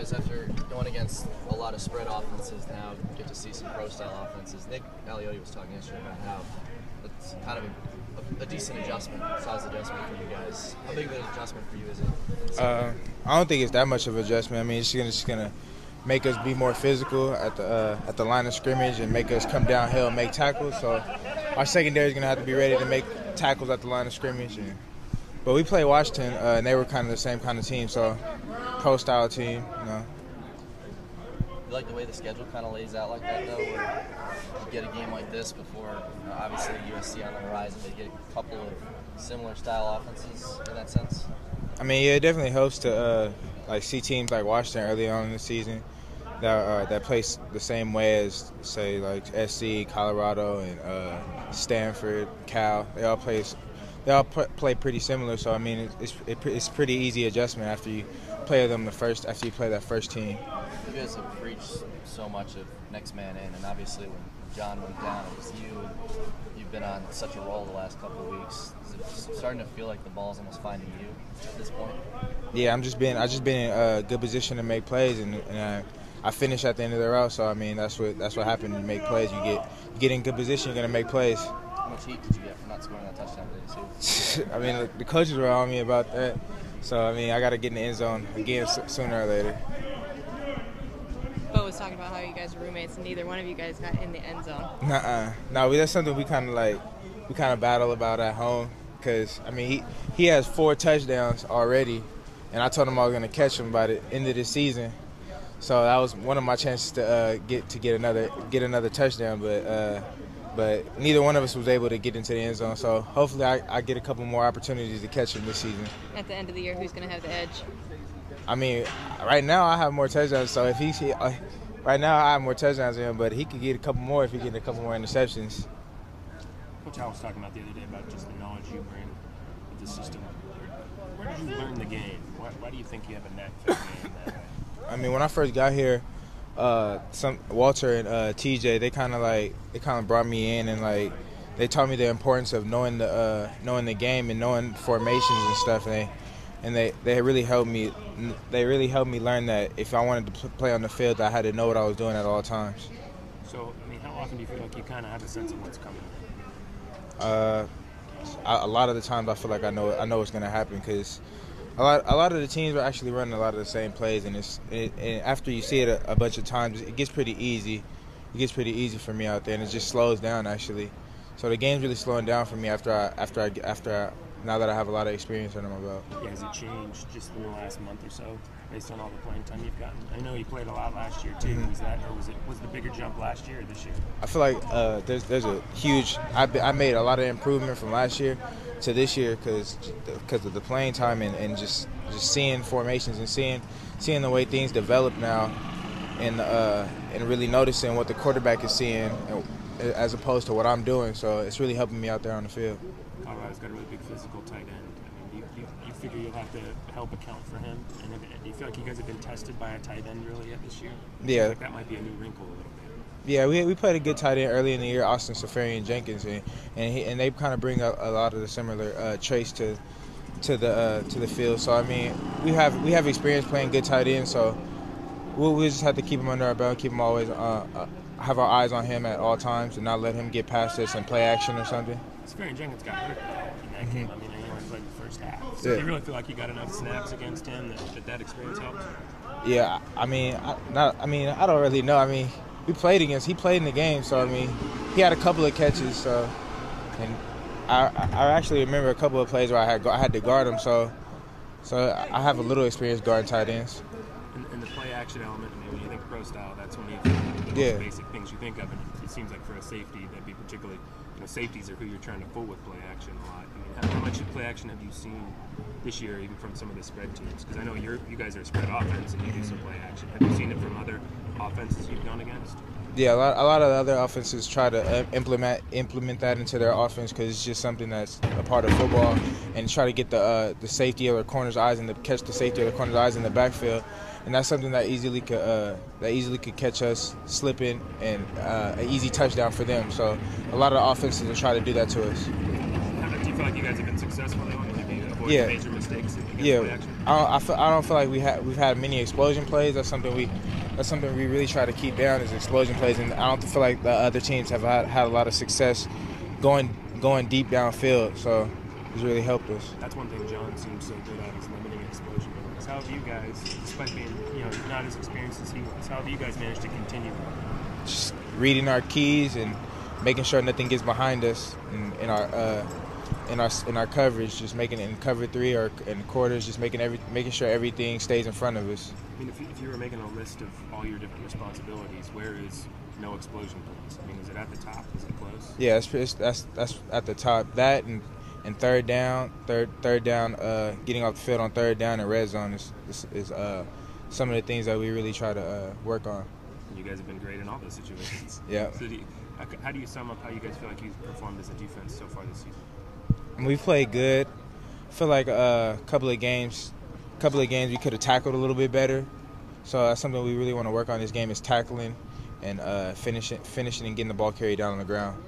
guys, after going against a lot of spread offenses now, get to see some pro-style offenses. Nick Aliotti was talking yesterday about how it's kind of a decent adjustment, size adjustment for you guys. How big of an adjustment for you is it? I don't think it's that much of an adjustment. I mean, it's just gonna make us be more physical at the line of scrimmage and make us come downhill and make tackles. So our secondary is gonna have to be ready to make tackles at the line of scrimmage. But we played Washington, and they were kind of the same kind of team. So pro-style team, you know. You like the way the schedule kind of lays out like that, though, where you get a game like this before, obviously USC on the horizon, they get a couple of similar style offenses in that sense? I mean, yeah, it definitely helps to see teams like Washington early on in the season that play the same way as, say, like SC, Colorado, and Stanford, Cal. They all play pretty similar. So I mean, it's pretty easy adjustment after you play that first team. You guys have preached so much of next man in, and obviously when John went down, it was you. You've been on such a roll the last couple of weeks. Is it starting to feel like the ball's almost finding you at this point? Yeah, I just been in a good position to make plays, and I finish at the end of the route. So I mean, that's what happened. You make plays. You get in good position, you're gonna make plays. How much heat did you get for not scoring that touchdown today, too? I mean, the coaches were on me about that. So I mean, I got to get in the end zone again sooner or later. Bo was talking about how you guys are roommates, and neither one of you guys got in the end zone. No, that's something we kind of battle about at home. Because I mean, he has 4 touchdowns already, and I told him I was going to catch him by the end of the season. So that was one of my chances to get another touchdown, but neither one of us was able to get into the end zone. So hopefully I get a couple more opportunities to catch him this season. At the end of the year, who's going to have the edge? I mean, right now I have more touchdowns. So if right now I have more touchdowns than him, but he could get a couple more if he get a couple more interceptions. Coach Al was talking about the other day about just the knowledge you bring with the system. Where did you learn the game? Why do you think you have a knack for the game that way? I mean, when I first got here, Walter and TJ, they kind of brought me in, and they taught me the importance of knowing the game and knowing formations and stuff. And they really helped me. They really helped me learn that if I wanted to play on the field, I had to know what I was doing at all times. So, I mean, how often do you feel like you kind of have a sense of what's coming? A lot of the times I feel like I know what's going to happen, because a lot of the teams are actually running a lot of the same plays, and after you see it a bunch of times, it gets pretty easy. It gets pretty easy for me out there, and it just slows down actually. So the game's really slowing down for me now that I have a lot of experience under my belt. Yeah, has it changed just in the last month or so, based on all the playing time you've gotten? I know you played a lot last year too. Mm-hmm. Was the bigger jump last year or this year? I feel like there's a huge. I made a lot of improvement from last year to this year because of the playing time and just seeing formations and seeing the way things develop now, and really noticing what the quarterback is seeing as opposed to what I'm doing. So it's really helping me out there on the field. Colorado's got a really big physical tight end. I mean, you figure you'll have to help account for him. And do you feel like you guys have been tested by a tight end really yet this year? Yeah. Like that might be a new wrinkle a little bit. Yeah, we played a good tight end early in the year, Austin Safarian-Jenkins, and they kind of bring a lot of the similar traits to the field. So I mean, we have experience playing good tight end, so we just have to keep him under our belt, keep him always have our eyes on him at all times, and not let him get past us in play action or something. Jenkins got hurt in that game. I mean, he only played the first half. So do you really feel like you got enough snaps against him that experience helped? Yeah, I mean, I don't really know. I mean, he played in the game, so I mean, he had a couple of catches. So, and I actually remember a couple of plays where I had to guard him. So I have a little experience guarding tight ends. And the play action element. I mean, when you think pro style, that's one of the most basic things you think of, and it seems like for a safety, that'd be particularly. Safeties are who you're trying to pull with play action a lot. I mean, how much play action have you seen this year, even from some of the spread teams? Because I know you guys are a spread offense and you do some play action. Have you seen it from other offenses you've gone against? Yeah, a lot of the other offenses try to implement that into their offense because it's just something that's a part of football, and try to get the safety of the corner's eyes and catch the safety of the corner's eyes in the backfield. And that's something that easily could catch us slipping, and an easy touchdown for them. So a lot of the offenses will try to do that to us. Do you feel like you guys have been successful though? I mean, have you avoided major mistakes in play Yeah, action? I don't feel like we've had many explosion plays. That's something we really try to keep down is explosion plays, and I don't feel like the other teams have had a lot of success going deep downfield. So it's really helped us. That's one thing John seems so good at is limiting explosion plays. How have you guys, despite being not as experienced as he was, how have you guys managed to continue? Just reading our keys and making sure nothing gets behind us in our coverage, just making it in cover 3 or in quarters, just making sure everything stays in front of us. I mean, if you were making a list of all your different responsibilities, where is no explosion plays? I mean, is it at the top? Is it close? Yeah, that's at the top. That and third down, getting off the field on third down and red zone is some of the things that we really try to work on. And you guys have been great in all those situations. Yeah. So how do you sum up how you guys feel like you've performed as a defense so far this season? We played good. I feel like a couple of games we could have tackled a little bit better. So that's something we really want to work on this game is tackling and finishing and getting the ball carried down on the ground.